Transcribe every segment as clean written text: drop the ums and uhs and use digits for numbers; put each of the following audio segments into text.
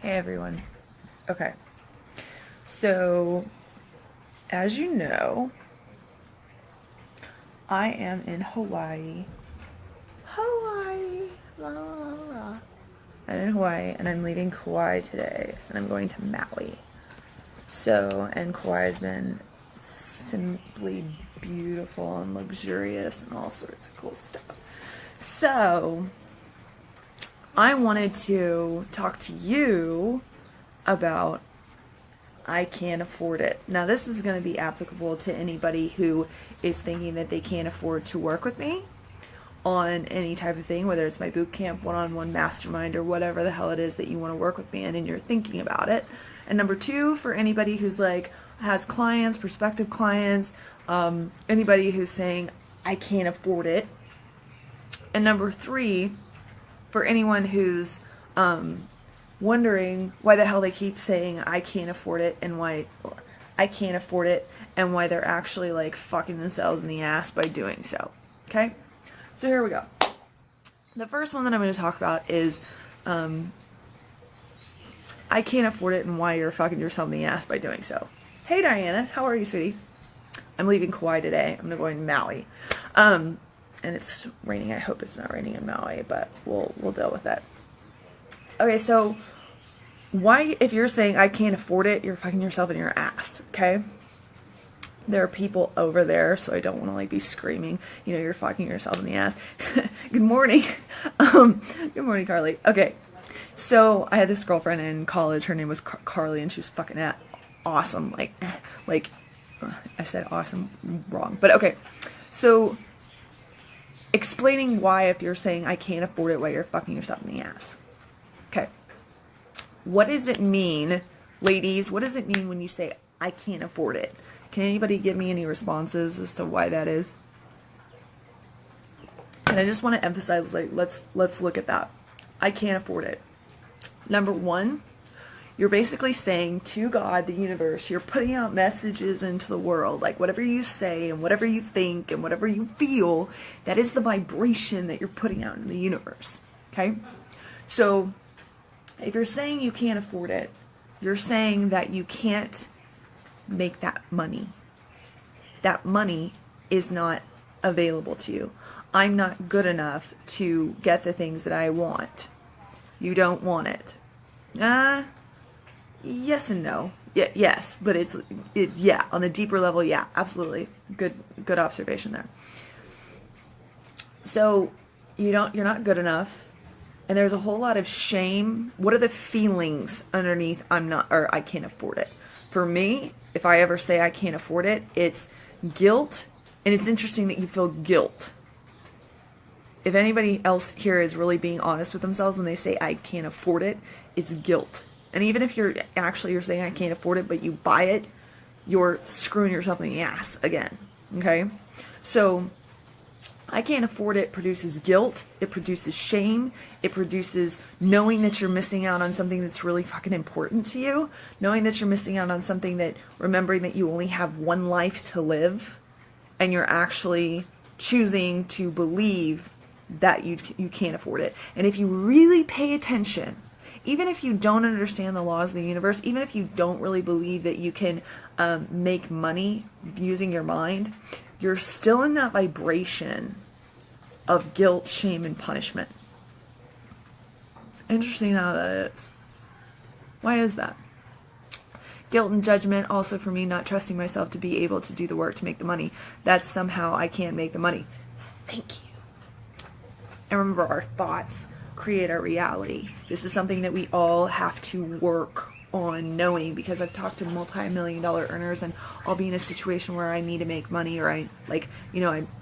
Hey everyone. Okay, so as you know, I am in Hawaii. Hawaii, la la la la. I'm in Hawaii and I'm leaving Kauai today and I'm going to Maui. And Kauai has been simply beautiful and luxurious and all sorts of cool stuff. So, I wanted to talk to you about I can't afford it. Now, this is going to be applicable to anybody who is thinking that they can't afford to work with me on any type of thing, whether it's my boot camp, one-on-one mastermind, or whatever the hell it is that you want to work with me in and you're thinking about it. And number two, for anybody who's like, has clients, prospective clients, anybody who's saying, I can't afford it. And number three, for anyone who's wondering why the hell they keep saying I can't afford it and why I can't afford it and why they're actually like fucking themselves in the ass by doing so. Okay? So here we go. The first one that I'm going to talk about is I can't afford it and why you're fucking yourself in the ass by doing so. Hey Diana, how are you, sweetie? I'm leaving Kauai today. I'm going to Maui. And it's raining. I hope it's not raining in Maui, but we'll deal with that. Okay, so why, if you're saying I can't afford it, you're fucking yourself in your ass, okay? There are people over there, so I don't want to like be screaming, you're fucking yourself in the ass. Good morning. Good morning, Carly. Okay, so I had this girlfriend in college. Her name was Carly, and she was fucking awesome. Like I said awesome wrong, but okay. So explaining why, if you're saying I can't afford it, why you're fucking yourself in the ass. Okay. What does it mean, ladies? What does it mean when you say I can't afford it? Can anybody give me any responses as to why that is? And I just want to emphasize, like, let's look at that. I can't afford it. Number one, you're basically saying to God, the universe, you're putting out messages into the world, like whatever you say and whatever you think and whatever you feel, that is the vibration that you're putting out in the universe. Okay? So if you're saying you can't afford it, you're saying that you can't make that money. That money is not available to you. I'm not good enough to get the things that I want. You don't want it. Yes and no. Yes, but yeah, on the deeper level, yeah, absolutely. Good observation there. So you're not good enough. And there's a whole lot of shame. What are the feelings underneath I can't afford it? For me, if I ever say I can't afford it, it's guilt. And it's interesting that you feel guilt. If anybody else here is really being honest with themselves when they say I can't afford it, it's guilt. And even if you're saying I can't afford it, but you buy it, you're screwing yourself in the ass again. Okay? So I can't afford it produces guilt, it produces shame, it produces knowing that you're missing out on something that's really fucking important to you, knowing that you're missing out on something that, remembering that you only have one life to live, and you're actually choosing to believe that you can't afford it. And if you really pay attention, even if you don't understand the laws of the universe, even if you don't really believe that you can make money using your mind, you're still in that vibration of guilt, shame, and punishment. Interesting how that is. Why is that? Guilt and judgment, also for me not trusting myself to be able to do the work to make the money. That's somehow I can't make the money. Thank you. And remember, our thoughts create our reality. This is something that we all have to work on knowing, because I've talked to multi-million-dollar earners, and I'll be in a situation where I need to make money, or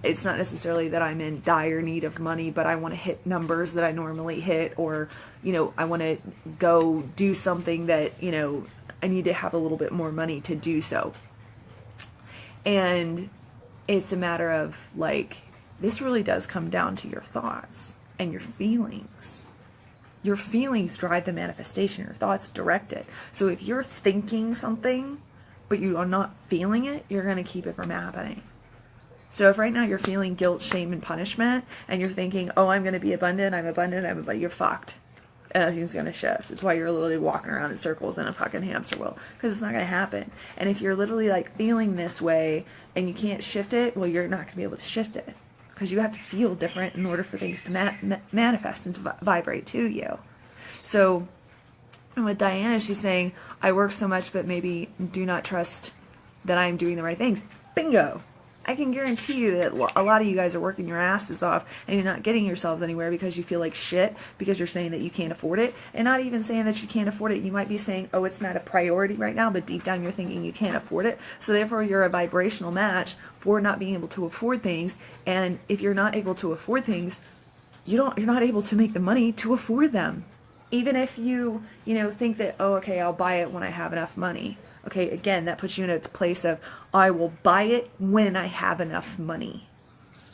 it's not necessarily that I'm in dire need of money, but I want to hit numbers that I normally hit, or I want to go do something that I need to have a little bit more money to do so. And it's a matter of this really does come down to your thoughts and your feelings. Your feelings drive the manifestation. Your thoughts direct it. So if you're thinking something, but you are not feeling it, you're going to keep it from happening. So if right now you're feeling guilt, shame, and punishment, and you're thinking, oh, I'm going to be abundant, I'm abundant, you're fucked. nothing's going to shift. It's why you're literally walking around in circles in a fucking hamster wheel, because it's not going to happen. And if you're literally like feeling this way and you can't shift it, well, you're not going to be able to shift it, because you have to feel different in order for things to manifest and to vibrate to you. So, and with Diana, she's saying, I work so much, but maybe do not trust that I'm doing the right things. Bingo! I can guarantee you that a lot of you guys are working your asses off and you're not getting yourselves anywhere because you feel like shit, because you're saying that you can't afford it. And not even saying that you can't afford it. You might be saying, oh, it's not a priority right now, but deep down you're thinking you can't afford it. So therefore you're a vibrational match for not being able to afford things. And if you're not able to afford things, you're not able to make the money to afford them. Even if you think that, oh, okay, I'll buy it when I have enough money. Okay, again, that puts you in a place of, I will buy it when I have enough money.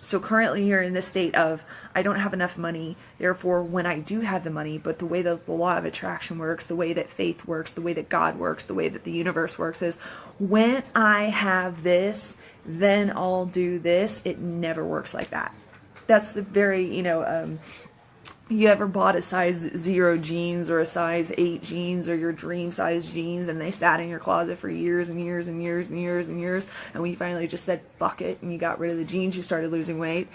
So currently you're in this state of, I don't have enough money, therefore when I do have the money, but the way that the law of attraction works, the way that faith works, the way that God works, the way that the universe works is, when I have this, then I'll do this. It never works like that. That's the very, you ever bought a size 0 jeans or a size 8 jeans or your dream size jeans, and they sat in your closet for years and years and years and years and years, and when you finally just said fuck it and you got rid of the jeans, you started losing weight?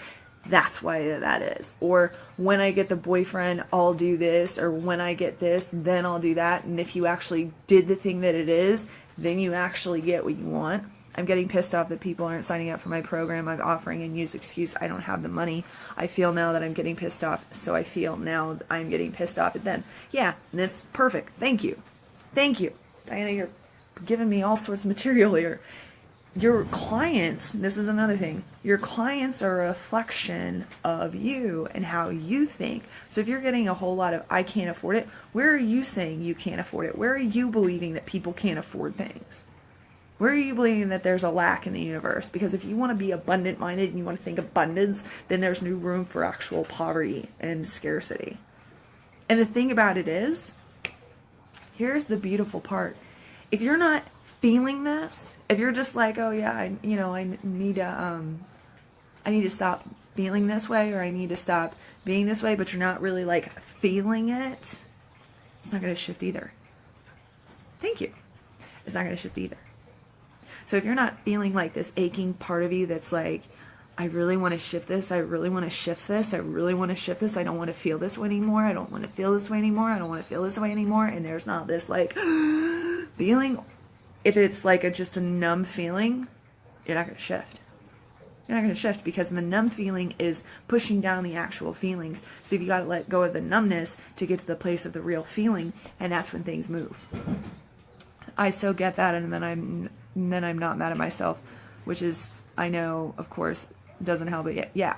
That's why that is. Or when I get the boyfriend, I'll do this, or when I get this, then I'll do that. And if you actually did the thing that it is, then you actually get what you want. I'm getting pissed off that people aren't signing up for my program. I'm offering and use excuse, I don't have the money. I feel now that I'm getting pissed off, so I feel now I'm getting pissed off at them. Yeah, that's perfect. Thank you. Thank you. Diana, you're giving me all sorts of material here. Your clients, this is another thing, your clients are a reflection of you and how you think. So if you're getting a whole lot of, I can't afford it, where are you saying you can't afford it? Where are you believing that people can't afford things? Where are you believing that there's a lack in the universe? Because if you want to be abundant-minded and you want to think abundance, then there's no room for actual poverty and scarcity. And the thing about it is, here's the beautiful part. If you're not feeling this, if you're just like, oh yeah, I need to stop feeling this way, or I need to stop being this way, but you're not really like feeling it, it's not going to shift either. Thank you. It's not going to shift either. So if you're not feeling like this aching part of you that's like, I really want to shift this, I really want to shift this, I really want to shift this, I don't want to feel this way anymore, I don't want to feel this way anymore, I don't want to feel this way anymore, and there's not this like feeling, if it's like just a numb feeling, you're not going to shift. You're not going to shift, because the numb feeling is pushing down the actual feelings. So you got to let go of the numbness to get to the place of the real feeling, and that's when things move. I so get that, and then I'm not mad at myself, which is, I know, of course, doesn't help it yet. Yeah.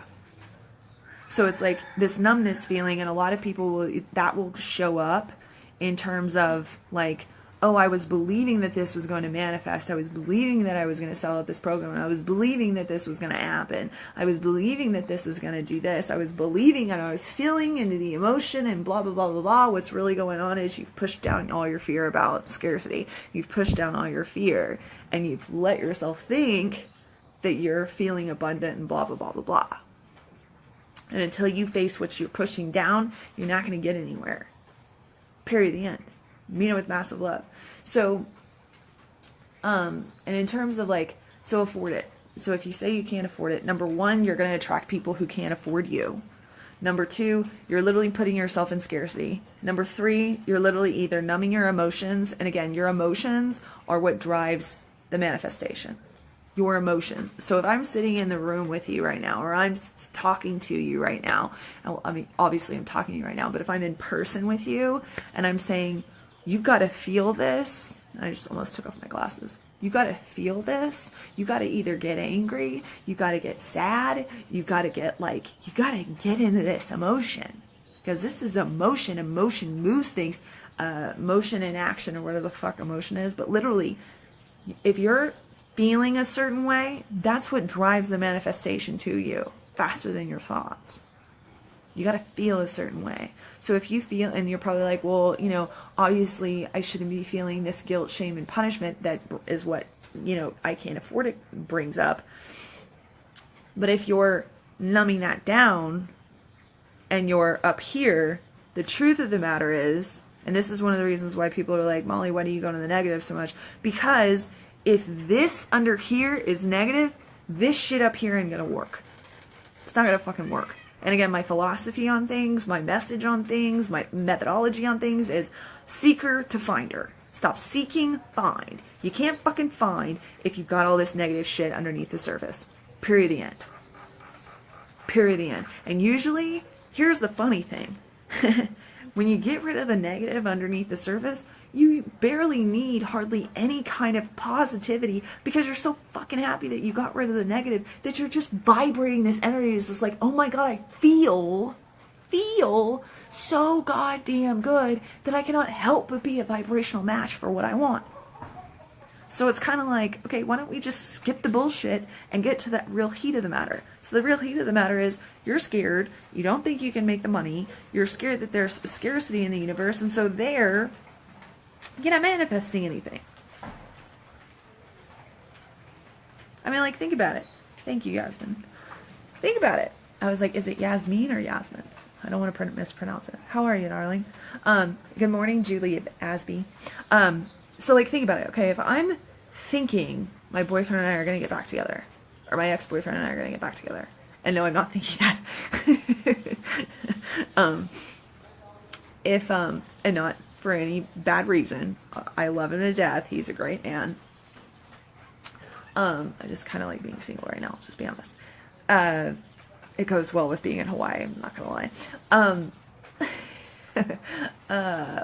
So it's like this numbness feeling, and a lot of people that will show up in terms of like, oh, I was believing that this was going to manifest. I was believing that I was going to sell out this program. And I was believing that this was going to happen. I was believing that this was going to do this. I was believing, and I was feeling into the emotion and blah, blah, blah, blah, blah. What's really going on is you've pushed down all your fear about scarcity. You've pushed down all your fear, and you've let yourself think that you're feeling abundant and blah, blah, blah, blah, blah. And until you face what you're pushing down, you're not going to get anywhere. Period. The end. Mean it with massive love. So, and in terms of like, so afford it. So if you say you can't afford it, number one, you're going to attract people who can't afford you. Number two, you're literally putting yourself in scarcity. Number three, you're literally either numbing your emotions. And again, your emotions are what drives the manifestation. Your emotions. So if I'm sitting in the room with you right now, or I'm talking to you right now, I mean, obviously I'm talking to you right now, but if I'm in person with you and I'm saying, you've got to feel this. I just almost took off my glasses. You got to feel this. You got to either get angry. You got to get sad. You got to get like, you got to get into this emotion, because this is emotion. Emotion moves things. Motion in action, or whatever the fuck emotion is. But literally, if you're feeling a certain way, that's what drives the manifestation to you faster than your thoughts. You got to feel a certain way. So if you feel, and you're probably like, well, obviously I shouldn't be feeling this guilt, shame, and punishment. That is what, I can't afford it brings up. But if you're numbing that down and you're up here, The truth of the matter is, and this is one of the reasons why people are like, Molly, why do you go to the negative so much? Because if this under here is negative, this shit up here ain't gonna work. It's not gonna fucking work. And again, my philosophy on things, my message on things, my methodology on things is seeker to finder. Stop seeking, find. You can't fucking find if you've got all this negative shit underneath the surface. Period, the end. Period, the end. And usually, here's the funny thing. When you get rid of the negative underneath the surface, you barely need hardly any kind of positivity because you're so fucking happy that you got rid of the negative that you're just vibrating this energy. It's just like, oh my God, I feel so goddamn good that I cannot help but be a vibrational match for what I want. So it's kind of like, okay, why don't we just skip the bullshit and get to that real heat of the matter? So the real heat of the matter is you're scared, you don't think you can make the money, you're scared that there's scarcity in the universe, and so there, you're not manifesting anything. I mean, like, think about it. Thank you, Yasmin. Think about it. I was like, is it Yasmin or Yasmin? I don't want to mispronounce it. How are you, darling? Good morning, Julie Asby. So, like, think about it, okay? If I'm thinking my boyfriend and I are going to get back together, or my ex-boyfriend and I are going to get back together, and no, I'm not thinking that. And not for any bad reason. I love him to death. He's a great man. I just kind of like being single right now, I'll just be honest. It goes well with being in Hawaii, I'm not going to lie.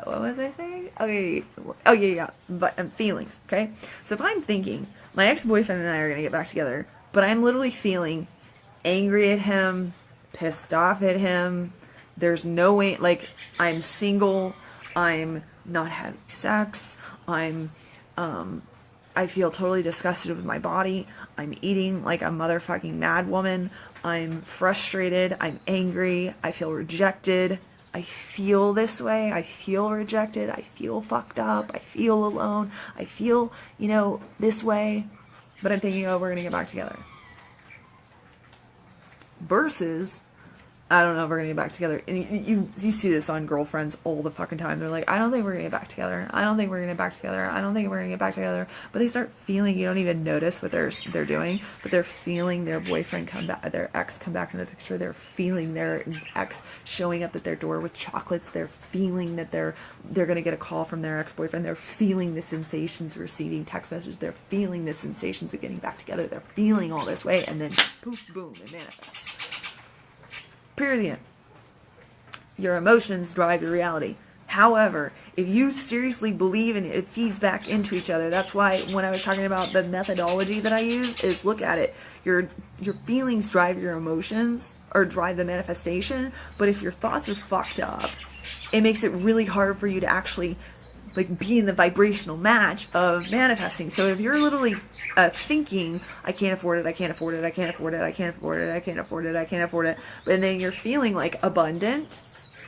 What was I saying? Okay. Oh yeah. But feelings. Okay. So if I'm thinking my ex-boyfriend and I are gonna get back together, but I'm literally feeling angry at him, pissed off at him. There's no way. Like, I'm single. I'm not having sex. I feel totally disgusted with my body. I'm eating like a motherfucking mad woman. I'm frustrated. I'm angry. I feel rejected. I feel this way. I feel rejected. I feel fucked up. I feel alone. I feel, this way. But I'm thinking, oh, we're going to get back together. Versus, I don't know if we're going to get back together. And you see this on girlfriends all the fucking time. They're like, I don't think we're going to get back together. I don't think we're going to get back together. I don't think we're going to get back together. But they start feeling, you don't even notice what they're doing, but they're feeling their boyfriend come back, their ex come back in the picture. They're feeling their ex showing up at their door with chocolates. They're feeling that they're going to get a call from their ex-boyfriend. They're feeling the sensations of receiving text messages. They're feeling the sensations of getting back together. They're feeling all this way, and then poof, boom, it manifests. Period. Your emotions drive your reality. However, if you seriously believe in it, it feeds back into each other. That's why when I was talking about the methodology that I use is look at it. Your feelings drive your emotions or drive the manifestation. But if your thoughts are fucked up, it makes it really hard for you to actually be in the vibrational match of manifesting. So if you're literally thinking, I can't afford it, I can't afford it, I can't afford it, I can't afford it, I can't afford it, I can't afford it, but then you're feeling like abundant,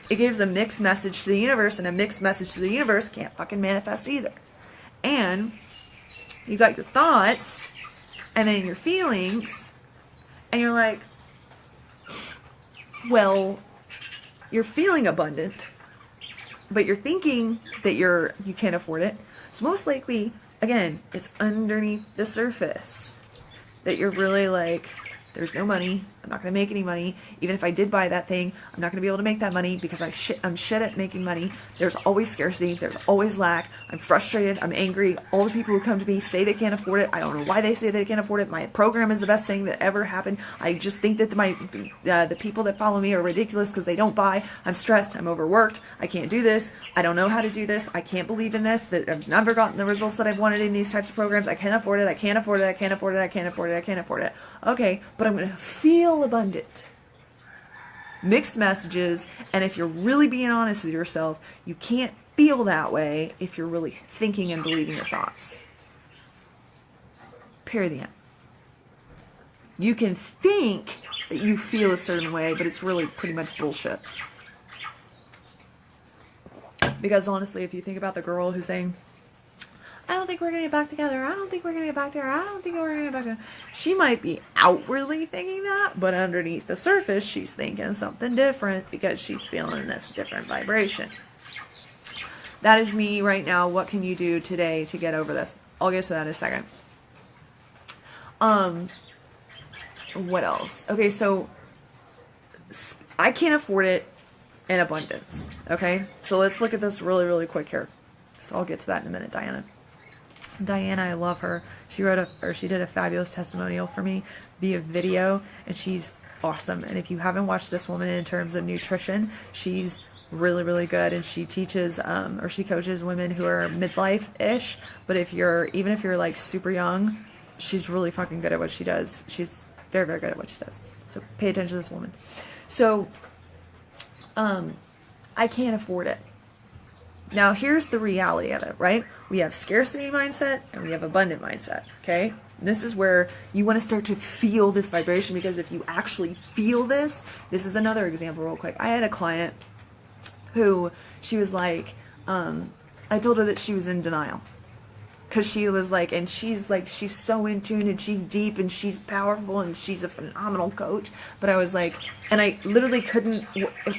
it gives a mixed message to the universe, and a mixed message to the universe can't fucking manifest either. And you got your thoughts, and then your feelings, and you're like, well, you're feeling abundant, but you're thinking that you can't afford it. So most likely, again, it's underneath the surface that you're really like, there's no money. I'm not going to make any money. Even if I did buy that thing, I'm not going to be able to make that money because I'm shit at making money. There's always scarcity. There's always lack. I'm frustrated. I'm angry. All the people who come to me say they can't afford it. I don't know why they say they can't afford it. My program is the best thing that ever happened. I just think that the people that follow me are ridiculous because they don't buy. I'm stressed. I'm overworked. I can't do this. I don't know how to do this. I can't believe in this. That I've never gotten the results that I've wanted in these types of programs. I can't afford it. I can't afford it. I can't afford it. I can't afford it. I can't afford it. Okay, but I'm going to feel abundant. Mixed messages, and if you're really being honest with yourself, you can't feel that way if you're really thinking and believing your thoughts. Period. You can think that you feel a certain way, but it's really pretty much bullshit. Because honestly, if you think about the girl who's saying, I don't think we're going to get back together. I don't think we're going to get back together. I don't think we're going to get back together. She might be outwardly thinking that, but underneath the surface, she's thinking something different because she's feeling this different vibration. That is me right now. What can you do today to get over this? I'll get to that in a second. What else? Okay, so I can't afford it in abundance. Okay, so let's look at this really, really quick here. So I'll get to that in a minute. Diana, I love her. She did a fabulous testimonial for me via video, and she's awesome. And if you haven't watched this woman in terms of nutrition, she's really, really good, and she teaches or she coaches women who are midlife-ish. But even if you're like super young, she's really fucking good at what she does. She's very, very good at what she does. So pay attention to this woman. So I can't afford it. Now here's the reality of it, right? We have scarcity mindset and we have abundant mindset, okay? And this is where you want to start to feel this vibration, because if you actually feel this is another example real quick. I had a client who, she was like, I told her that she was in denial. Because she was like, and she's like, she's so in tune and she's deep and she's powerful and she's a phenomenal coach. But I was like, and I literally couldn't,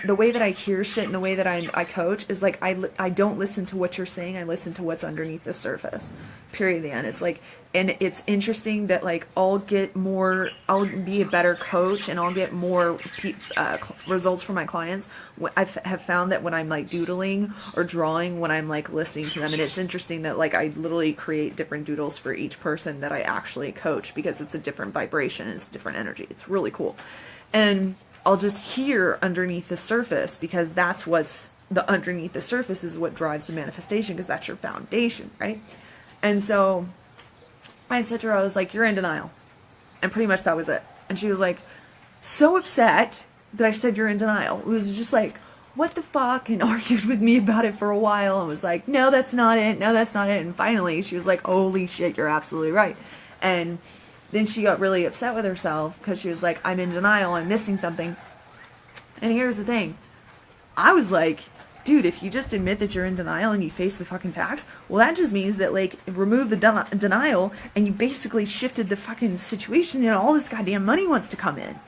the way that I hear shit and the way that I coach is like, I don't listen to what you're saying. I listen to what's underneath the surface, period, the end. It's like, and it's interesting that like I'll be a better coach and I'll get more results for my clients. I have found that when I'm like doodling or drawing, when I'm like listening to them, and it's interesting that like I literally create different doodles for each person that I actually coach, because it's a different vibration, it's a different energy. It's really cool. And I'll just hear underneath the surface, because that's what's the underneath the surface is what drives the manifestation, because that's your foundation, right? And so I said to her, I was like, you're in denial. And pretty much that was it. And she was like, so upset that I said you're in denial. It was just like, what the fuck? And argued with me about it for a while and was like, no, that's not it. No, that's not it. And finally she was like, holy shit, you're absolutely right. And then she got really upset with herself because she was like, I'm in denial. I'm missing something. And here's the thing. I was like, dude, if you just admit that you're in denial and you face the fucking facts, well, that just means that, like, remove the denial and you basically shifted the fucking situation and all this goddamn money wants to come in.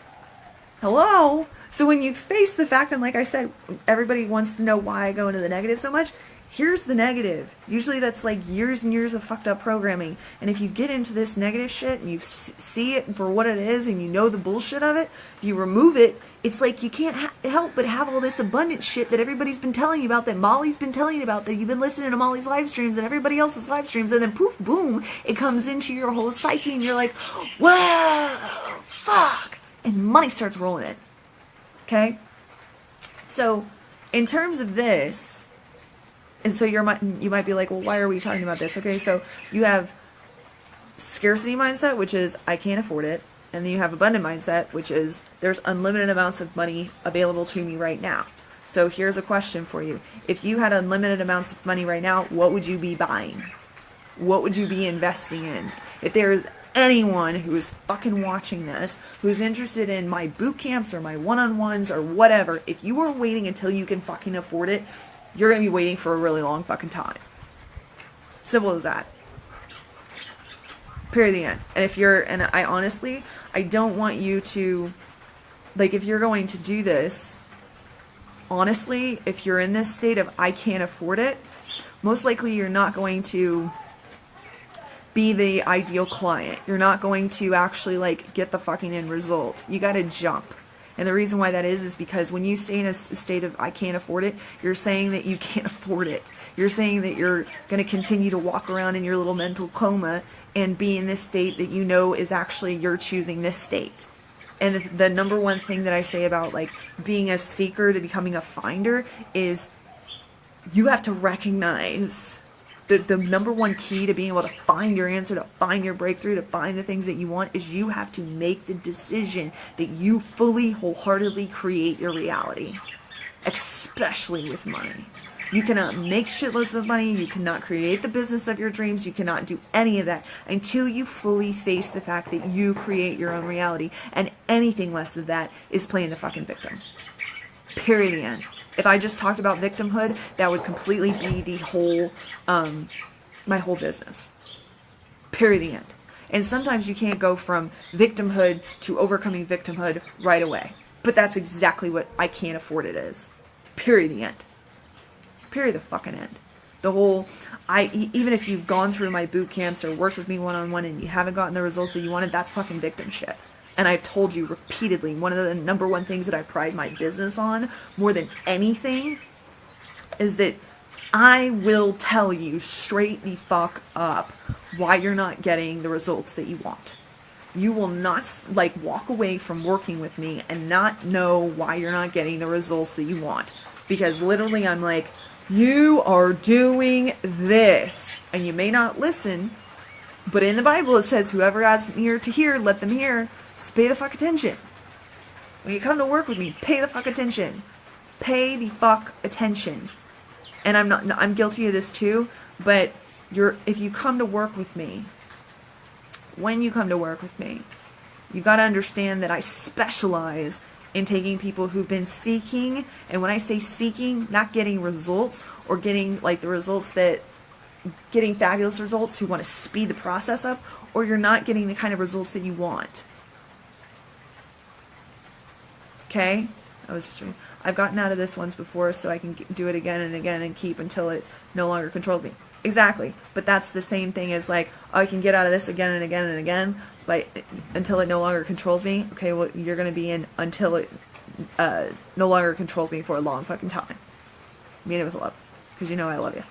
Hello? So when you face the fact, and like I said, everybody wants to know why I go into the negative so much. Here's the negative. Usually that's like years and years of fucked up programming. And if you get into this negative shit and you see it for what it is and you know the bullshit of it, if you remove it, it's like you can't help but have all this abundant shit that everybody's been telling you about, that Molly's been telling you about, that you've been listening to Molly's live streams and everybody else's live streams, and then poof, boom, it comes into your whole psyche and you're like, whoa, fuck, and money starts rolling in. Okay? So, in terms of this, and so you might be like, well, why are we talking about this? Okay, so you have scarcity mindset, which is I can't afford it. And then you have abundant mindset, which is there's unlimited amounts of money available to me right now. So here's a question for you. If you had unlimited amounts of money right now, what would you be buying? What would you be investing in? If there's anyone who is fucking watching this, who's interested in my boot camps or my one-on-ones or whatever, if you are waiting until you can fucking afford it, you're going to be waiting for a really long fucking time. Simple as that. Period, the end. And I honestly, I don't want you to, like, if you're going to do this, honestly, if you're in this state of I can't afford it, most likely you're not going to be the ideal client. You're not going to actually, like, get the fucking end result. You got to jump. And the reason why that is because when you stay in a state of I can't afford it, you're saying that you can't afford it. You're saying that you're going to continue to walk around in your little mental coma and be in this state that you know is actually you're choosing this state. And the number one thing that I say about like being a seeker to becoming a finder is you have to recognize the number one key to being able to find your answer, to find your breakthrough, to find the things that you want, is you have to make the decision that you fully, wholeheartedly create your reality, especially with money. You cannot make shitloads of money. You cannot create the business of your dreams. You cannot do any of that until you fully face the fact that you create your own reality. And anything less than that is playing the fucking victim. Period, the end. If I just talked about victimhood, that would completely be the whole my whole business. Period, the end. And sometimes you can't go from victimhood to overcoming victimhood right away. But that's exactly what I can't afford it is. Period, the end. Period, the fucking end. The whole, even if you've gone through my boot camps or worked with me one-on-one and you haven't gotten the results that you wanted, that's fucking victim shit. And I've told you repeatedly, one of the number one things that I pride my business on more than anything is that I will tell you straight the fuck up why you're not getting the results that you want. You will not walk away from working with me and not know why you're not getting the results that you want. Because literally I'm like, you are doing this. And you may not listen, but in the Bible it says, whoever has an ear to hear, let them hear. So pay the fuck attention. When you come to work with me, pay the fuck attention. Pay the fuck attention. And I'm guilty of this too, but if you come to work with me, when you come to work with me, you got to understand that I specialize in taking people who've been seeking, and when I say seeking, not getting results or getting getting fabulous results, who want to speed the process up, or you're not getting the kind of results that you want. Okay? I've gotten out of this once before, so I can do it again and again and keep until it no longer controls me. Exactly. But that's the same thing as I can get out of this again and again and again, but until it no longer controls me. Okay, well, you're going to be in until it no longer controls me for a long fucking time. I mean it with love, because you know I love you.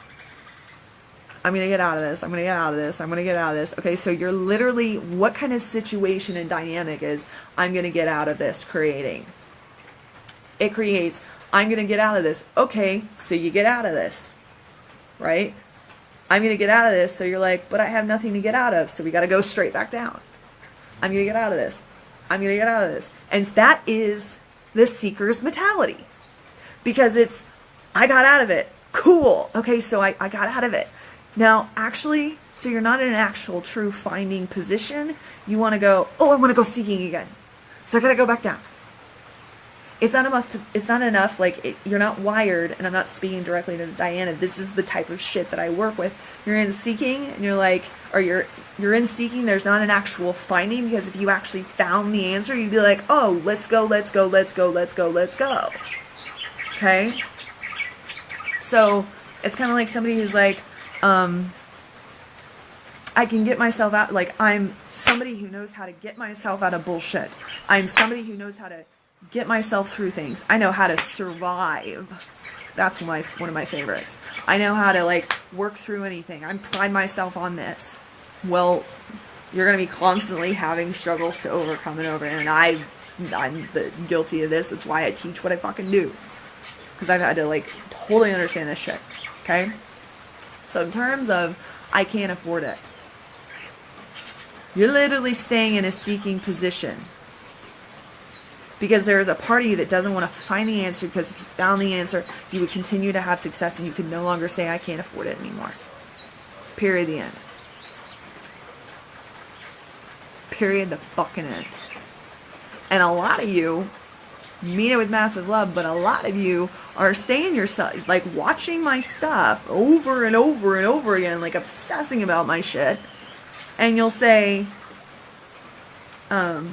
I'm going to get out of this. I'm going to get out of this. I'm going to get out of this. Okay, so you're literally, what kind of situation and dynamic is I'm going to get out of this creating? It creates, I'm going to get out of this. Okay, so you get out of this, right? I'm going to get out of this. So you're like, but I have nothing to get out of. So we got to go straight back down. I'm going to get out of this. I'm going to get out of this. And that is the seeker's mentality. Because it's, I got out of it. Cool. Okay, so I got out of it. Now, actually, so you're not in an actual true finding position. You want to go, oh, I want to go seeking again. So I got to go back down. It's not enough, you're not wired, and I'm not speaking directly to Diana. This is the type of shit that I work with. You're in seeking, and you're in seeking, there's not an actual finding, because if you actually found the answer, you'd be like, oh, let's go, let's go, let's go, let's go, let's go. Okay? So, it's kind of like somebody who's like, I can get myself out, I'm somebody who knows how to get myself out of bullshit. I'm somebody who knows how to get myself through things. I know how to survive. That's one of my favorites. I know how to work through anything. I pride myself on this. Well, you're going to be constantly having struggles to overcome and over, and I'm guilty of this. That's why I teach what I fucking do, because I've had to totally understand this shit. Okay, so in terms of I can't afford it, you're literally staying in a seeking position. Because there is a part of you that doesn't want to find the answer, because if you found the answer, you would continue to have success and you could no longer say, I can't afford it anymore. Period, the end. Period, the fucking end. And a lot of you mean it with massive love, but a lot of you are staying yourself, watching my stuff over and over and over again, obsessing about my shit. And you'll say, I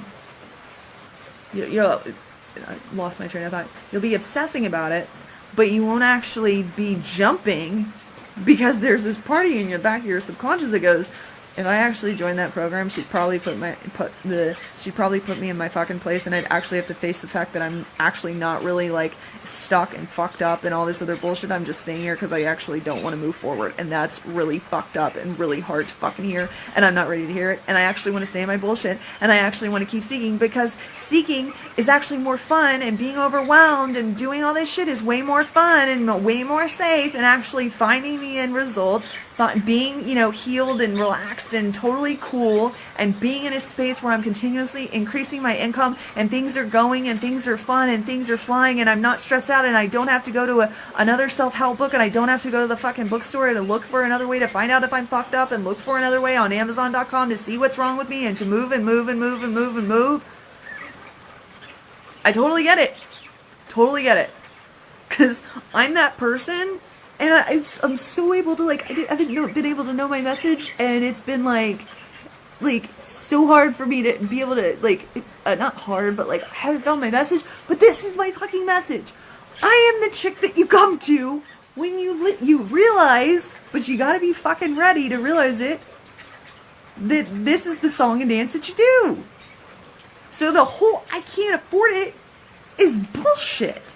lost my train of thought. You'll be obsessing about it, but you won't actually be jumping, because there's this party in your back of your subconscious that goes, if I actually joined that program, she'd probably put me in my fucking place, and I'd actually have to face the fact that I'm actually not really stuck and fucked up and all this other bullshit. I'm just staying here because I actually don't want to move forward, and that's really fucked up and really hard to fucking hear, and I'm not ready to hear it, and I actually want to stay in my bullshit, and I actually want to keep seeking, because seeking is actually more fun, and being overwhelmed and doing all this shit is way more fun and way more safe than actually finding the end result, being, healed and relaxed and totally cool, and being in a space where I'm continuously increasing my income, and things are going, and things are fun, and things are flying, and I'm not stressed out, and I don't have to go to another self-help book, and I don't have to go to the fucking bookstore to look for another way to find out if I'm fucked up, and look for another way on Amazon.com to see what's wrong with me, and to move and move and move and move and move. I totally get it. Totally get it. Because I'm that person, And I'm so able to, like, I haven't been able to know my message, and it's been, like, so hard for me to be able to, like, not hard, but, like, I haven't found my message, but this is my fucking message. I am the chick that you come to when you realize, but you gotta be fucking ready to realize it, that this is the song and dance that you do. So the whole I can't afford it is bullshit.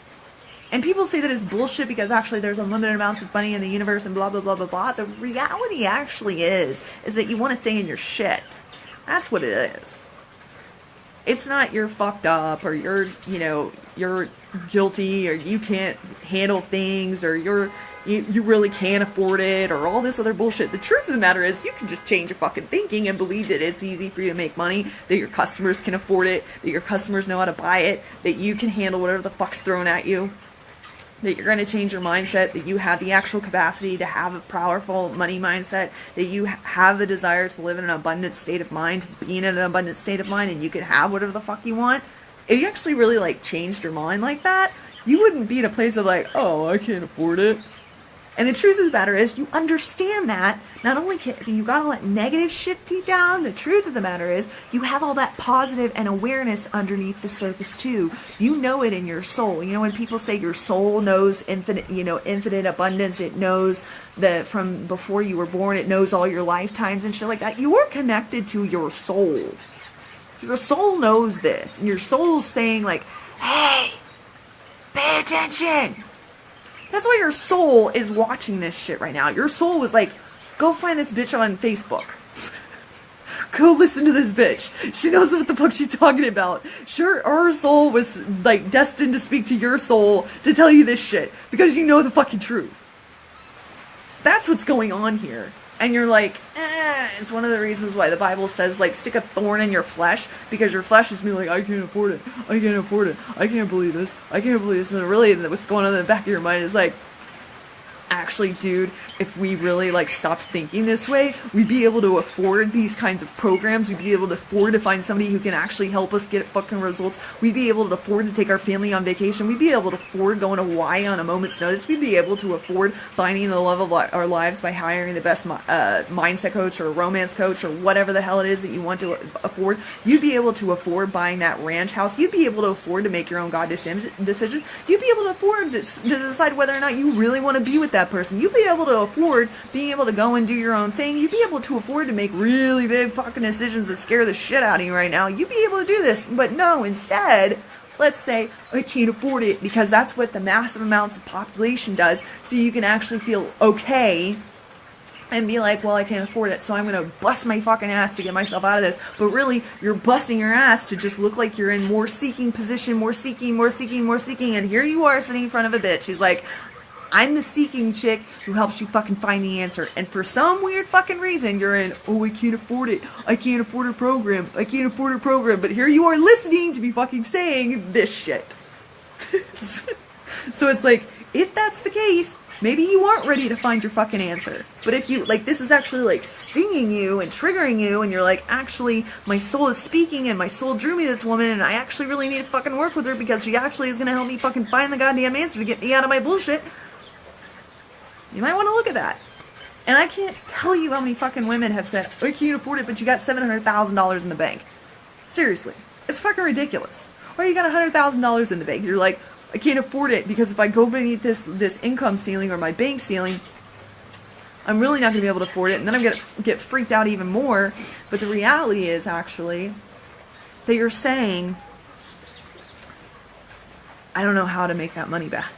And people say that it's bullshit because actually there's unlimited amounts of money in the universe and blah, blah, blah, blah, blah. The reality actually is that you want to stay in your shit. That's what it is. It's not you're fucked up or you're guilty or you can't handle things or you really can't afford it or all this other bullshit. The truth of the matter is you can just change your fucking thinking and believe that it's easy for you to make money, that your customers can afford it, that your customers know how to buy it, that you can handle whatever the fuck's thrown at you. That you're going to change your mindset, that you have the actual capacity to have a powerful money mindset, that you have the desire to live in an abundant state of mind, be in an abundant state of mind, and you can have whatever the fuck you want. If you actually really, like, changed your mind like that, you wouldn't be in a place of, like, oh, I can't afford it. And the truth of the matter is, you understand that. Not only you gotta let negative shit deep down, the truth of the matter is, you have all that positive and awareness underneath the surface too. You know it in your soul. You know, when people say your soul knows infinite abundance, it knows that from before you were born, it knows all your lifetimes and shit like that. You are connected to your soul. Your soul knows this. And your soul's saying, like, hey, pay attention. That's why your soul is watching this shit right now. Your soul was like, go find this bitch on Facebook. Go listen to this bitch. She knows what the fuck she's talking about. Sure, our soul was, like, destined to speak to your soul to tell you this shit. Because you know the fucking truth. That's what's going on here. And you're like, it's one of the reasons why the Bible says, like, stick a thorn in your flesh, because your flesh is being like, I can't afford it, I can't afford it, I can't believe this, I can't believe this, and really what's going on in the back of your mind is like, actually, dude, if we really, like, stopped thinking this way, we'd be able to afford these kinds of programs, we'd be able to afford to find somebody who can actually help us get fucking results, we'd be able to afford to take our family on vacation, we'd be able to afford going to Hawaii on a moment's notice, we'd be able to afford finding the love of our lives by hiring the best mindset coach or romance coach or whatever the hell it is that you want to afford. You'd be able to afford buying that ranch house, you'd be able to afford to make your own God decision, you'd be able to afford to decide whether or not you really want to be with that person, you'd be able to afford being able to go and do your own thing. You'd be able to afford to make really big fucking decisions that scare the shit out of you right now. You'd be able to do this. But no, instead, let's say, I can't afford it, because that's what the massive amounts of population does. So you can actually feel okay and be like, well, I can't afford it, so I'm going to bust my fucking ass to get myself out of this. But really, you're busting your ass to just look like you're in more seeking position, more seeking. And here you are sitting in front of a bitch who's like, I'm the seeking chick who helps you fucking find the answer. And for some weird fucking reason, you're in, oh, I can't afford it. I can't afford a program. I can't afford a program. But here you are listening to me fucking saying this shit. So it's like, if that's the case, maybe you aren't ready to find your fucking answer. But if you, like, this is actually, like, stinging you and triggering you, and you're like, actually, my soul is speaking, and my soul drew me to this woman, and I actually really need to fucking work with her because she actually is going to help me fucking find the goddamn answer to get me out of my bullshit. You might want to look at that. And I can't tell you how many fucking women have said, I can't afford it, but you got $700,000 in the bank. Seriously. It's fucking ridiculous. Or you got $100,000 in the bank. You're like, I can't afford it because if I go beneath this income ceiling or my bank ceiling, I'm really not going to be able to afford it. And then I'm going to get freaked out even more. But the reality is actually that you're saying, I don't know how to make that money back.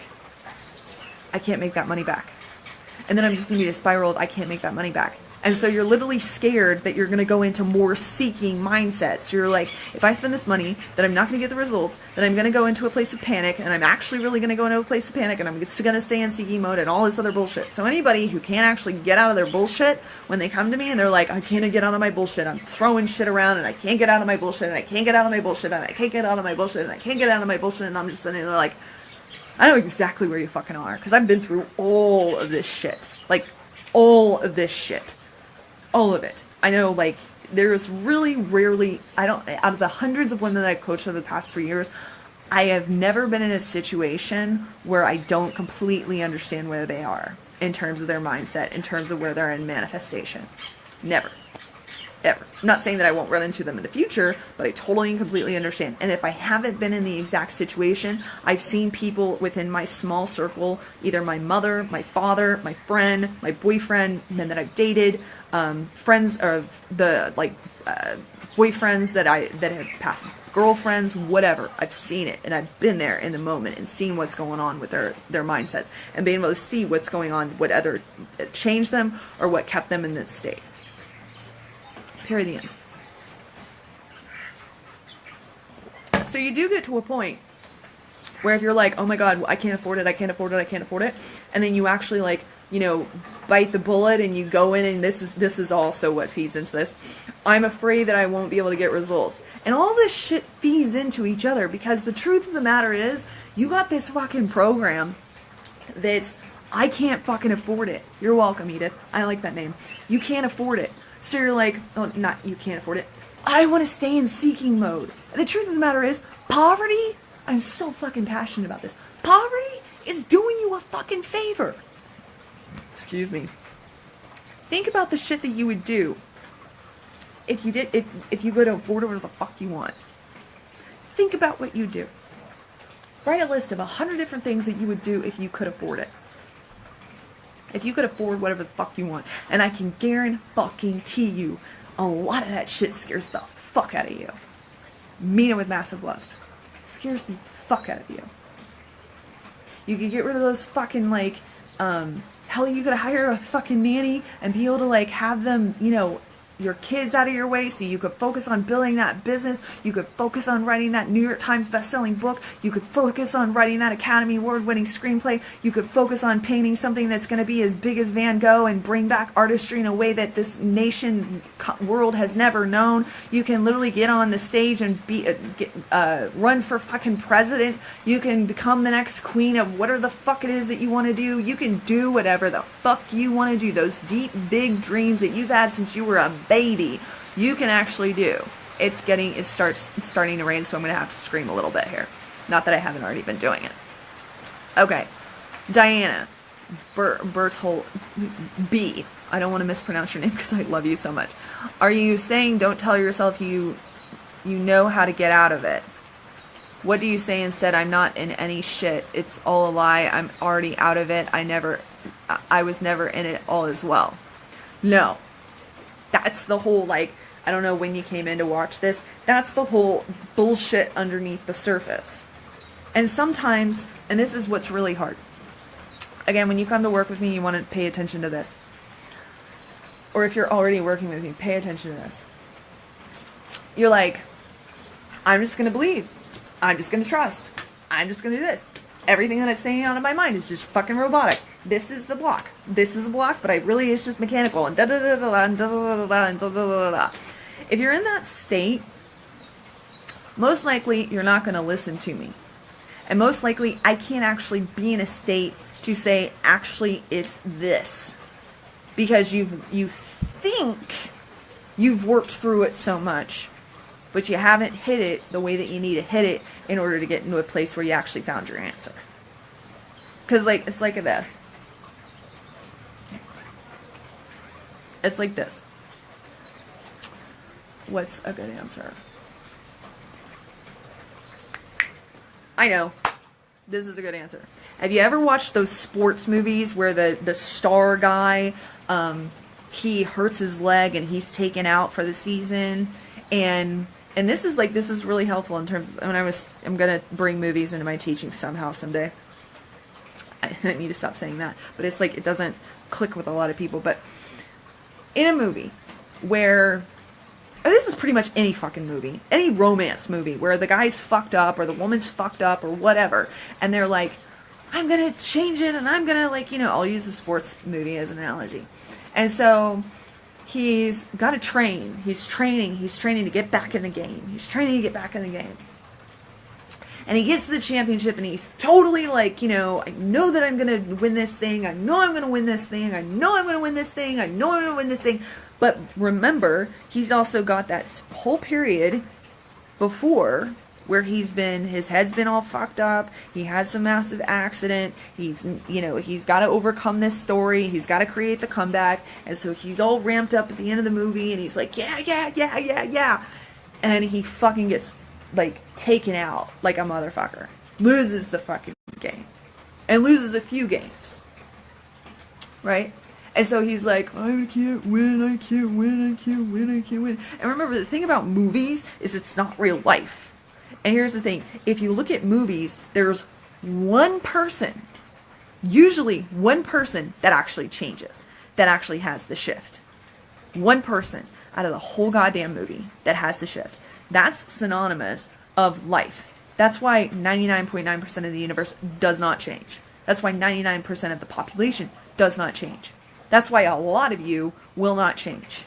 I can't make that money back. And then I'm just going to be a spiral of I can't make that money back. And so you're literally scared that you're going to go into more seeking mindsets. So you're like, if I spend this money, that I'm not going to get the results, then I'm going to go into a place of panic, and I'm actually really going to go into a place of panic, and I'm just going to stay in seeking mode and all this other bullshit. So anybody who can't actually get out of their bullshit, when they come to me and they're like, I can't get out of my bullshit, I'm throwing shit around, and I can't get out of my bullshit, and I can't get out of my bullshit, and I can't get out of my bullshit, and I can't get out of my bullshit, and I'm just sitting there like, I know exactly where you fucking are, because I've been through all of this shit. Like, all of this shit. All of it. I know, like, there's really rarely, out of the hundreds of women that I've coached over the past 3 years, I have never been in a situation where I don't completely understand where they are. in terms of their mindset, in terms of where they're in manifestation. Never. Ever. I'm not saying that I won't run into them in the future, but I totally and completely understand. And if I haven't been in the exact situation, I've seen people within my small circle, either my mother, my father, my friend, my boyfriend, men that I've dated, friends of the boyfriends that have passed, girlfriends, whatever. I've seen it, and I've been there in the moment and seen what's going on with their mindsets, and being able to see what's going on, what either changed them or what kept them in this state. Period. So you do get to a point where if you're like, oh my God, I can't afford it, I can't afford it, I can't afford it, and then you actually like, you know, bite the bullet and you go in, and this is also what feeds into this. I'm afraid that I won't be able to get results. And all this shit feeds into each other, because the truth of the matter is, you got this fucking program that's, I can't fucking afford it. You're welcome, Edith. I like that name. You can't afford it. So you're like, oh, not you can't afford it. I want to stay in seeking mode. The truth of the matter is, poverty, I'm so fucking passionate about this. Poverty is doing you a fucking favor. Excuse me. Think about the shit that you would do if you did, if you could afford whatever the fuck you want. Think about what you do. Write a list of 100 different things that you would do if you could afford it. If you could afford whatever the fuck you want. And I can guarantee you, a lot of that shit scares the fuck out of you. Mean it with massive love. Scares the fuck out of you. You could get rid of those fucking, like, hell, you could hire a fucking nanny and be able to, like, have them, you know, your kids out of your way so you could focus on building that business. You could focus on writing that New York Times best-selling book. You could focus on writing that Academy Award-winning screenplay. You could focus on painting something that's going to be as big as Van Gogh and bring back artistry in a way that this world has never known. You can literally get on the stage and run for fucking president. You can become the next queen of whatever the fuck it is that you want to do. You can do whatever the fuck you want to do. Those deep, big dreams that you've had since you were a baby, you can actually do. It's starting to rain, so I'm going to have to scream a little bit here. Not that I haven't already been doing it. Okay. Diana. Bertol B. I don't want to mispronounce your name because I love you so much. Are you saying don't tell yourself you know how to get out of it? What do you say instead? I'm not in any shit. It's all a lie. I'm already out of it. I was never in it all as well. No. That's the whole, like, I don't know when you came in to watch this. That's the whole bullshit underneath the surface. And sometimes, and this is what's really hard. Again, when you come to work with me, you want to pay attention to this. Or if you're already working with me, pay attention to this. You're like, I'm just going to believe. I'm just going to trust. I'm just going to do this. Everything that I'm saying out of my mind is just fucking robotic. This is the block. This is a block, but it's just mechanical. And da-da-da-da-da, and da-da-da-da-da, and da-da-da-da-da. If you're in that state, most likely you're not going to listen to me. And most likely I can't actually be in a state to say, actually, it's this. Because you think you've worked through it so much, but you haven't hit it the way that you need to hit it in order to get into a place where you actually found your answer. Because, like, it's like this. It's like this. What's a good answer? I know. This is a good answer. Have you ever watched those sports movies where the star guy, he hurts his leg and he's taken out for the season? And this is really helpful in terms of I'm gonna bring movies into my teaching somehow someday. I need to stop saying that, but it's like it doesn't click with a lot of people. But in a movie where, or this is pretty much any fucking movie, any romance movie where the guy's fucked up or the woman's fucked up or whatever, and they're like, I'm gonna change it and I'm gonna, like, you know, I'll use a sports movie as an analogy. And so he's got to train. He's training to get back in the game. He's training to get back in the game. And he gets to the championship and he's totally like, you know, I know that I'm going to win this thing. I know I'm going to win this thing. I know I'm going to win this thing. I know I'm going to win this thing. But remember, he's also got that whole period before where his head's been all fucked up. He had some massive accident. He's got to overcome this story. He's got to create the comeback. And so he's all ramped up at the end of the movie and he's like, yeah, yeah, yeah, yeah, yeah. And he fucking gets, like, taken out like a motherfucker. Loses the fucking game. And loses a few games. Right? And so he's like, I can't win, I can't win, I can't win, I can't win. And remember, the thing about movies is it's not real life. And here's the thing. If you look at movies, there's one person, usually one person that actually changes, that actually has the shift. One person out of the whole goddamn movie that has the shift. That's synonymous of life. That's why 99.9% of the universe does not change. That's why 99% of the population does not change. That's why a lot of you will not change.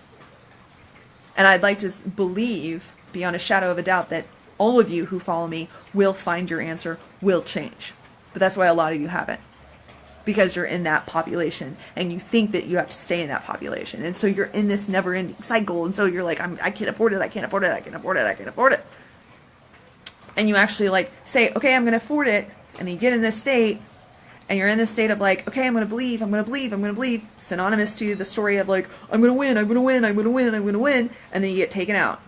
And I'd like to believe, beyond a shadow of a doubt, that all of you who follow me will find your answer, will change. But that's why a lot of you haven't. Because you're in that population, and you think that you have to stay in that population. And so you're in this never-ending cycle, and so you're like, I can't afford it, I can't afford it, I can't afford it, I can't afford it. And you actually, like, say, okay, I'm going to afford it, and then you get in this state, and you're in this state of like, okay, I'm going to believe, I'm going to believe, I'm going to believe, synonymous to the story of like, I'm going to win, I'm going to win, I'm going to win, I'm going to win, and then you get taken out,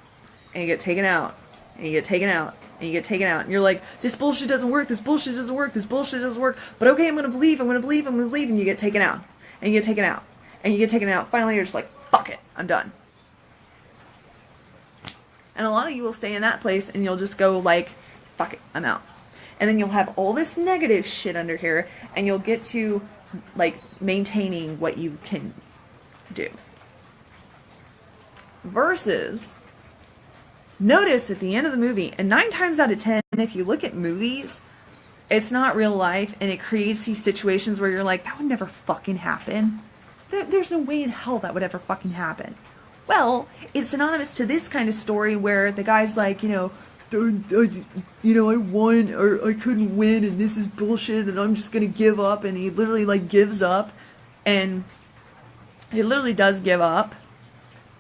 and you get taken out, and you get taken out, and you get taken out, and you're like, this bullshit doesn't work, this bullshit doesn't work, this bullshit doesn't work, but okay, I'm going to believe, I'm going to believe, I'm going to believe, and you get taken out, and you get taken out, and you get taken out, finally you're just like, fuck it, I'm done. And a lot of you will stay in that place, and you'll just go like, fuck it, I'm out. And then you'll have all this negative shit under here, and you'll get to, like, maintaining what you can do. Versus, notice at the end of the movie, and 9 times out of 10, if you look at movies, it's not real life, and it creates these situations where you're like, that would never fucking happen. There's no way in hell that would ever fucking happen. Well, it's synonymous to this kind of story where the guy's like, I won, or I couldn't win, and this is bullshit, and I'm just gonna give up, and he literally, like, gives up, and he literally does give up,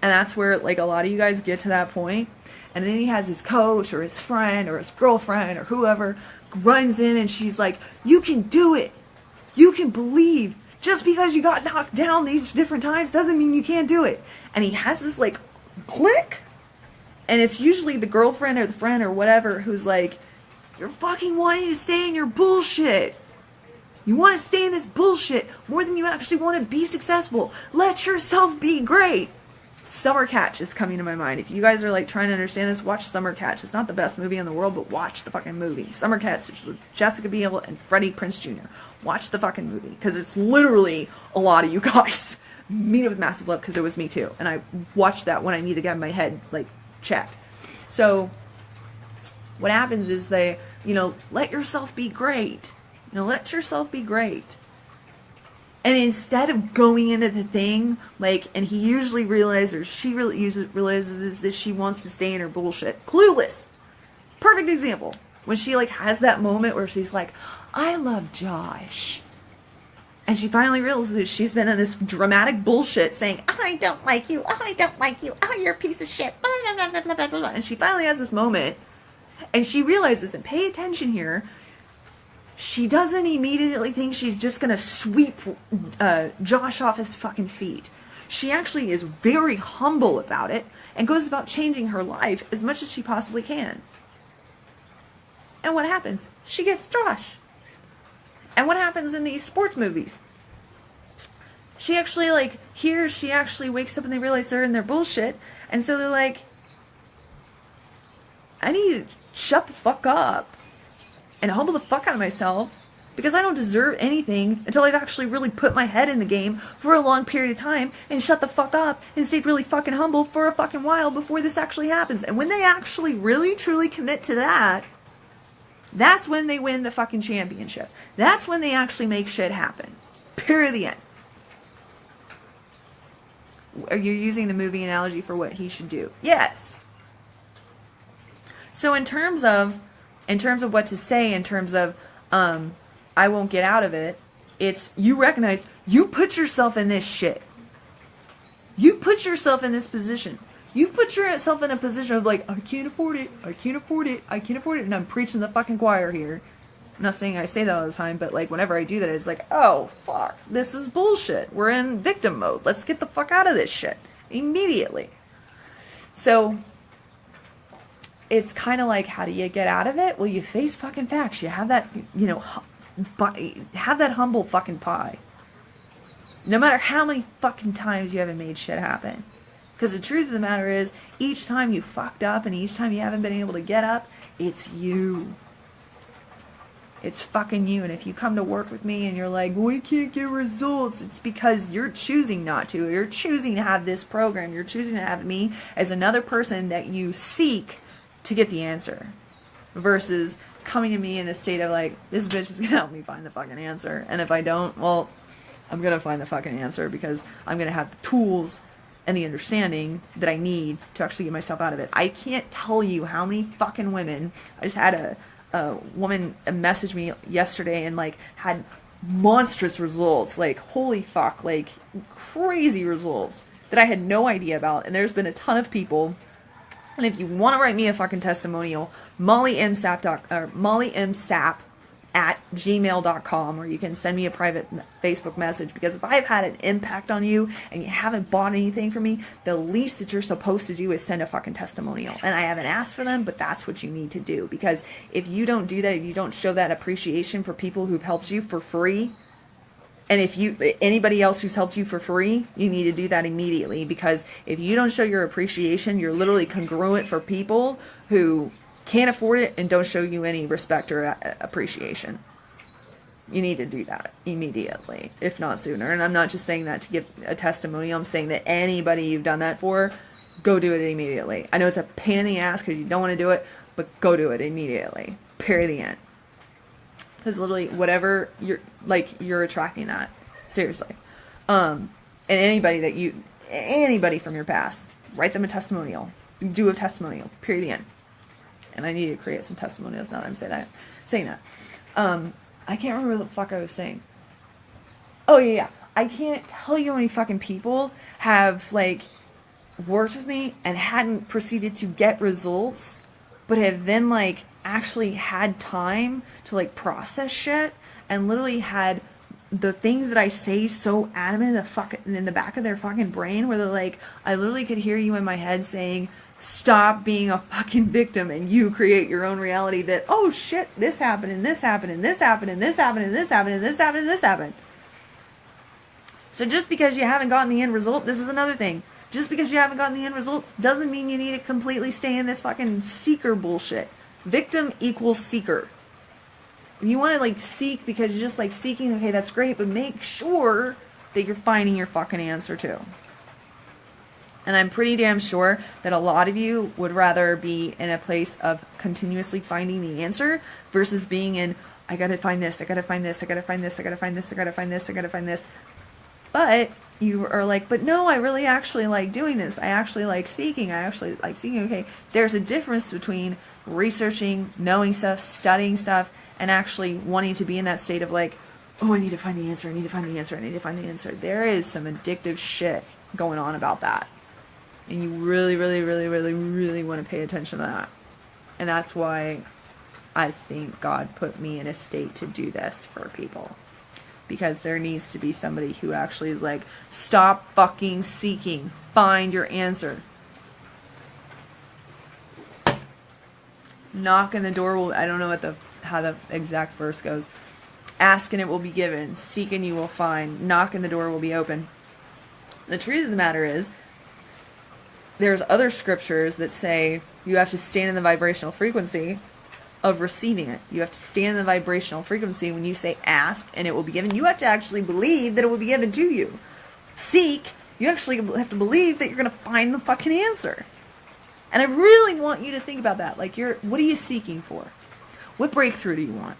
and that's where, like, a lot of you guys get to that point, and then he has his coach, or his friend, or his girlfriend, or whoever, runs in, and she's like, you can do it, you can believe, just because you got knocked down these different times doesn't mean you can't do it, and he has this, like, click. And it's usually the girlfriend or the friend or whatever who's like, you're fucking wanting to stay in your bullshit. You want to stay in this bullshit more than you actually want to be successful. Let yourself be great. Summer Catch is coming to my mind. If you guys are like trying to understand this, watch Summer Catch. It's not the best movie in the world, but watch the fucking movie. Summer Catch is with Jessica Biel and Freddie Prinze Jr. Watch the fucking movie. Because it's literally a lot of you guys. Mean it with massive love, because it was me too. And I watched that when I need to get my head, like, checked. So what happens is they, let yourself be great. Let yourself be great. And instead of going into the thing, like, and he usually realizes, or she realizes is that she wants to stay in her bullshit. Clueless. Perfect example. When she, like, has that moment where she's like, I love Josh. And she finally realizes she's been in this dramatic bullshit saying, I don't like you, I don't like you, oh, you're a piece of shit, blah, blah, blah, blah, blah, blah. And she finally has this moment, and she realizes, and pay attention here, she doesn't immediately think she's just going to sweep Josh off his fucking feet. She actually is very humble about it, and goes about changing her life as much as she possibly can. And what happens? She gets Josh. And what happens in these sports movies? She actually, like, she actually wakes up and they realize they're in their bullshit. And so they're like, I need to shut the fuck up and humble the fuck out of myself, because I don't deserve anything until I've actually really put my head in the game for a long period of time and shut the fuck up and stayed really fucking humble for a fucking while before this actually happens. And when they actually really truly commit to that, that's when they win the fucking championship. That's when they actually make shit happen. Period. The end. Are you using the movie analogy for what he should do? Yes. So in terms of what to say, in terms of I won't get out of it, it's you recognize you put yourself in this shit. You put yourself in this position. You put yourself in a position of like, I can't afford it, I can't afford it, I can't afford it, and I'm preaching the fucking choir here. I'm not saying I say that all the time, but like whenever I do that, it's like, oh fuck, this is bullshit. We're in victim mode. Let's get the fuck out of this shit immediately. So it's kind of like, how do you get out of it? Well, you face fucking facts. You have that, you know, have that humble fucking pie. No matter how many fucking times you haven't made shit happen. Because the truth of the matter is, each time you fucked up and each time you haven't been able to get up, it's you. It's fucking you. And if you come to work with me and you're like, we can't get results, it's because you're choosing not to. You're choosing to have this program. You're choosing to have me as another person that you seek to get the answer. Versus coming to me in the state of like, this bitch is going to help me find the fucking answer. And if I don't, well, I'm going to find the fucking answer because I'm going to have the tools and the understanding that I need to actually get myself out of it. I can't tell you how many fucking women, I just had a woman message me yesterday and like had monstrous results, like holy fuck, like crazy results that I had no idea about. And there's been a ton of people, and if you want to write me a fucking testimonial, mollymsap at gmail.com, or you can send me a private Facebook message, because if I've had an impact on you and you haven't bought anything from me, the least that you're supposed to do is send a fucking testimonial. And I haven't asked for them, but that's what you need to do, because if you don't do that, if you don't show that appreciation for people who've helped you for free, and if you, anybody else who's helped you for free, you need to do that immediately, because if you don't show your appreciation, you're literally congruent for people who can't afford it and don't show you any respect or appreciation. You need to do that immediately, if not sooner. And I'm not just saying that to give a testimonial. I'm saying that anybody you've done that for, go do it immediately. I know it's a pain in the ass because you don't want to do it, but go do it immediately. Period. The end. Because literally, whatever you're attracting that. Seriously. And anybody from your past, write them a testimonial. Do a testimonial. Period. The end. And I need to create some testimonials now that I'm saying that. I can't remember what the fuck I was saying. Oh, yeah. I can't tell you how many fucking people have, like, worked with me and hadn't proceeded to get results, but have then, like, actually had time to, like, process shit and literally had the things that I say so adamant in the back of their fucking brain, where they're like, I literally could hear you in my head saying, stop being a fucking victim and you create your own reality that, oh shit, this happened and this happened and this happened and this happened and this happened and this happened and this happened. So just because you haven't gotten the end result, this is another thing. Just because you haven't gotten the end result doesn't mean you need to completely stay in this fucking seeker bullshit. Victim equals seeker. You want to like seek because you're just like seeking, okay, that's great, but make sure that you're finding your fucking answer too. And I'm pretty damn sure that a lot of you would rather be in a place of continuously finding the answer versus being in, I gotta find this, I gotta find this, I gotta find this, I gotta find this, I gotta find this, I gotta find this. But you are like, but no, I really actually like doing this. I actually like seeking. I actually like seeking. Okay, there's a difference between researching, knowing stuff, studying stuff, and actually wanting to be in that state of like, oh, I need to find the answer, I need to find the answer, I need to find the answer. There is some addictive shit going on about that. And you really, really, really, really, really want to pay attention to that. And that's why I think God put me in a state to do this for people. Because there needs to be somebody who actually is like, stop fucking seeking. Find your answer. Knock and the door will, I don't know how the exact verse goes. Ask and it will be given. Seek and you will find. Knock and the door will be open. The truth of the matter is, there's other scriptures that say you have to stand in the vibrational frequency of receiving it. You have to stand in the vibrational frequency when you say ask and it will be given. You have to actually believe that it will be given to you. Seek, you actually have to believe that you're going to find the fucking answer. And I really want you to think about that. Like, what are you seeking for? What breakthrough do you want?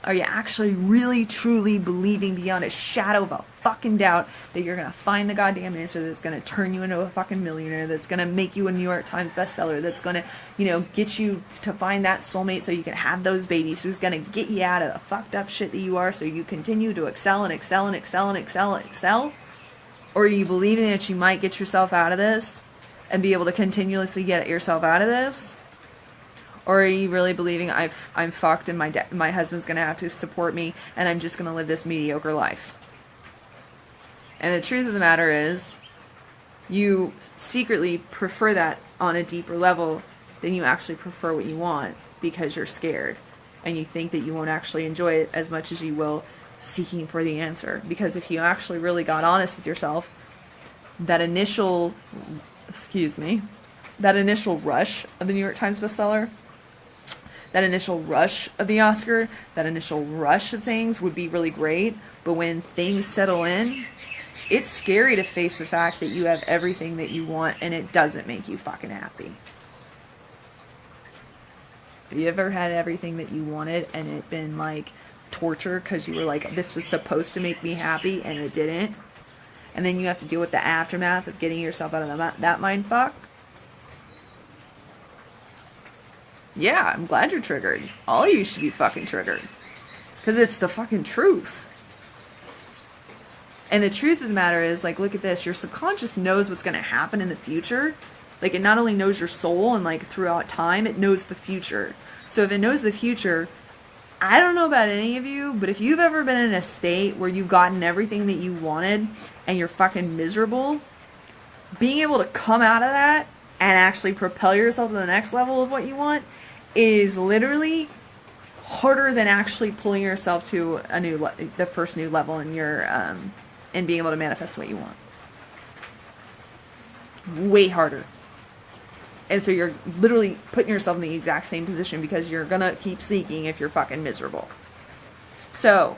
Are you actually really, truly believing beyond a shadow of a fucking doubt that you're going to find the goddamn answer that's going to turn you into a fucking millionaire, that's going to make you a New York Times bestseller, that's going to, get you to find that soulmate so you can have those babies, who's going to get you out of the fucked up shit that you are so you continue to excel and excel and excel and excel and excel? Or are you believing that you might get yourself out of this and be able to continuously get yourself out of this? Or are you really believing I'm fucked and my husband's going to have to support me and I'm just going to live this mediocre life? And the truth of the matter is, you secretly prefer that on a deeper level than you actually prefer what you want, because you're scared. And you think that you won't actually enjoy it as much as you will seeking for the answer. Because if you actually really got honest with yourself, that initial rush of the New York Times bestseller, that initial rush of the Oscar, that initial rush of things would be really great. But when things settle in, it's scary to face the fact that you have everything that you want and it doesn't make you fucking happy. Have you ever had everything that you wanted and it been like torture because you were like, this was supposed to make me happy and it didn't? And then you have to deal with the aftermath of getting yourself out of that mind fuck? Yeah, I'm glad you're triggered. All of you should be fucking triggered. Because it's the fucking truth. And the truth of the matter is, like, look at this. Your subconscious knows what's going to happen in the future. Like, it not only knows your soul and, like, throughout time, it knows the future. So if it knows the future, I don't know about any of you, but if you've ever been in a state where you've gotten everything that you wanted and you're fucking miserable, being able to come out of that and actually propel yourself to the next level of what you want is literally harder than actually pulling yourself to the first new level in your and being able to manifest what you want. Way harder. And so you're literally putting yourself in the exact same position because you're gonna keep seeking if you're fucking miserable. So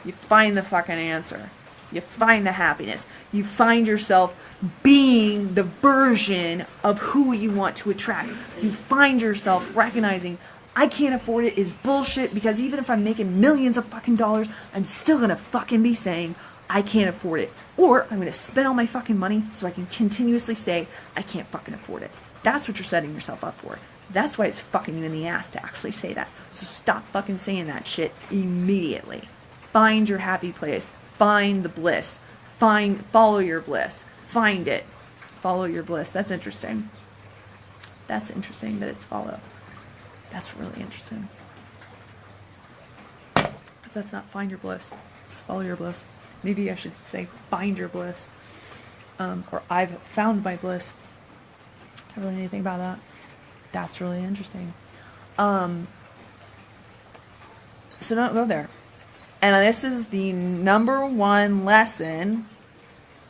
you find the fucking answer. You find the happiness. You find yourself being the version of who you want to attract. You find yourself recognizing, I can't afford it is bullshit, because even if I'm making millions of fucking dollars, I'm still gonna fucking be saying, I can't afford it. Or I'm gonna spend all my fucking money so I can continuously say, I can't fucking afford it. That's what you're setting yourself up for. That's why it's fucking you in the ass to actually say that. So stop fucking saying that shit immediately. Find your happy place. Find the bliss. Follow your bliss. Find it. Follow your bliss. That's interesting. That's interesting that it's follow. That's really interesting. Because that's not find your bliss. It's follow your bliss. Maybe I should say find your bliss. Or I've found my bliss. I don't really know anything about that. That's really interesting. So don't go there. And this is the number one lesson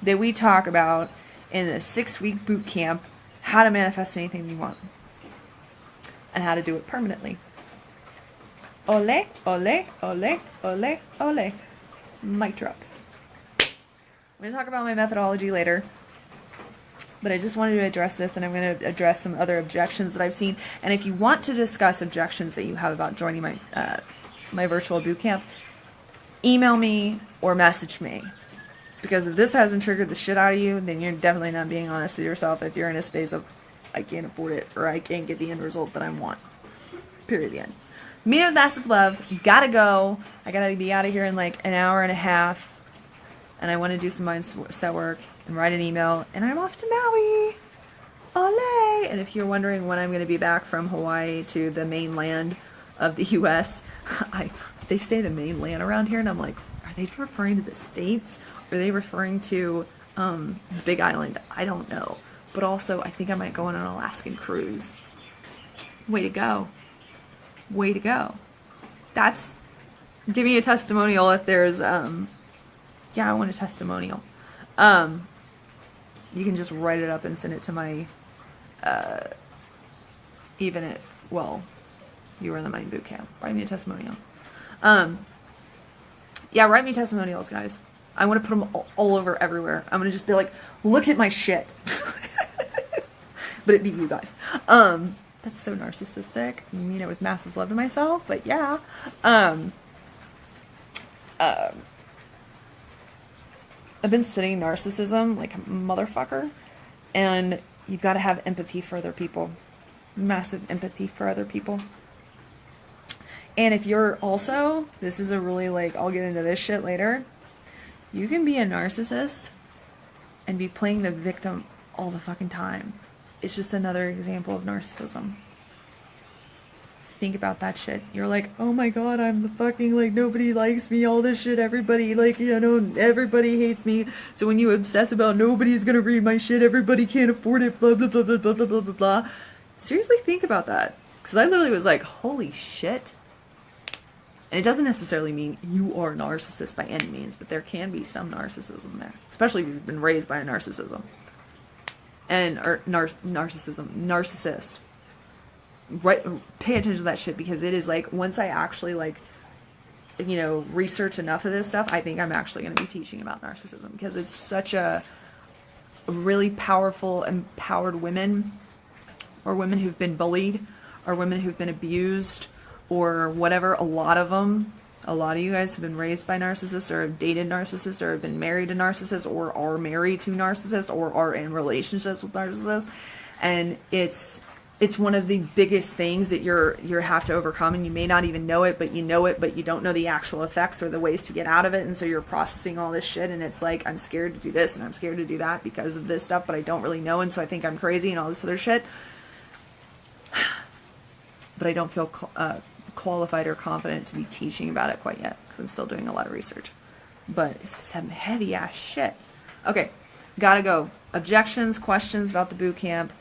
that we talk about in the 6-week boot camp, how to manifest anything you want. And how to do it permanently. Ole, ole, ole, ole, ole. Mic drop. I'm going to talk about my methodology later. But I just wanted to address this, and I'm going to address some other objections that I've seen. And if you want to discuss objections that you have about joining my my virtual boot camp, email me or message me. Because if this hasn't triggered the shit out of you, then you're definitely not being honest with yourself if you're in a space of, I can't afford it, or I can't get the end result that I want. Period, the end. Meeting with massive love. Gotta go. I gotta be out of here in like an hour and a half. And I want to do some mindset work and write an email. And I'm off to Maui. Ole! And if you're wondering when I'm going to be back from Hawaii to the mainland of the U.S., they say the mainland around here, and I'm like, are they referring to the States? Or are they referring to the Big Island? I don't know. But also, I think I might go on an Alaskan cruise. Way to go. Way to go. That's, give me a testimonial if there's, yeah, I want a testimonial. You can just write it up and send it to my, even if, well, you were in the Mind Boot Camp. Write me a testimonial. Yeah, write me testimonials, guys. I want to put them all over everywhere. I'm going to just be like, look at my shit. But it'd be you guys. That's so narcissistic. I mean it with massive love to myself, but yeah. I've been studying narcissism like a motherfucker, and you've got to have empathy for other people. Massive empathy for other people. And if you're also, this is a really like, I'll get into this shit later, you can be a narcissist and be playing the victim all the fucking time. it's just another example of narcissism. Think about that shit. You're like, oh my god, I'm the fucking, like, nobody likes me, all this shit, everybody, like, you know, everybody hates me. So when you obsess about nobody's gonna read my shit, everybody can't afford it, blah, blah, blah, blah, blah, blah, blah, blah, blah. Seriously think about that. Because I literally was like, holy shit. And it doesn't necessarily mean you are a narcissist by any means, but there can be some narcissism there. Especially if you've been raised by a narcissism. Or narcissist. Right, pay attention to that shit, because it is like, once I actually, like, you know, research enough of this stuff, I think I'm actually going to be teaching about narcissism, because it's such a really powerful, empowered women, or women who've been bullied, or women who've been abused, or whatever. A lot of you guys have been raised by narcissists, or have dated narcissists, or have been married to narcissists, or are married to narcissists, or are in relationships with narcissists, and it's one of the biggest things that you have to overcome, and you may not even know it, but you don't know the actual effects or the ways to get out of it, and so you're processing all this shit, and it's like, I'm scared to do this, and I'm scared to do that because of this stuff, but I don't really know, and so I think I'm crazy, and all this other shit. But I don't feel qualified or confident to be teaching about it quite yet, because I'm still doing a lot of research. But it's some heavy-ass shit. Okay, gotta go. Objections, questions about the boot camp.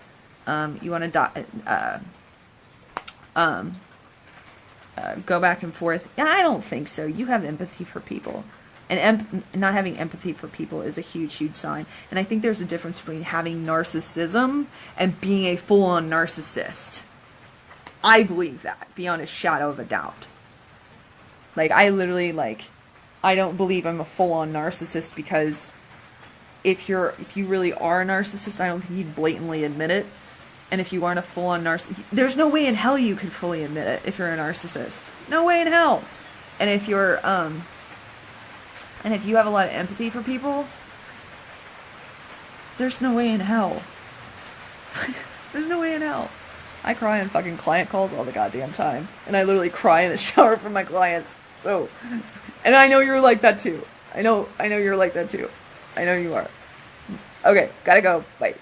You want to go back and forth. Yeah, I don't think so. You have empathy for people. And not having empathy for people is a huge, huge sign. And I think there's a difference between having narcissism and being a full-on narcissist. I believe that, beyond a shadow of a doubt. Like, I literally, like, I don't believe I'm a full-on narcissist, because if you really are a narcissist, I don't think you'd blatantly admit it. And if you aren't a full-on narcissist, there's no way in hell you could fully admit it if you're a narcissist. No way in hell. And if you're, and if you have a lot of empathy for people, there's no way in hell. There's no way in hell. I cry on fucking client calls all the goddamn time. And I literally cry in the shower for my clients. So, and I know you're like that too. I know you're like that too. I know you are. Okay, gotta go. Bye.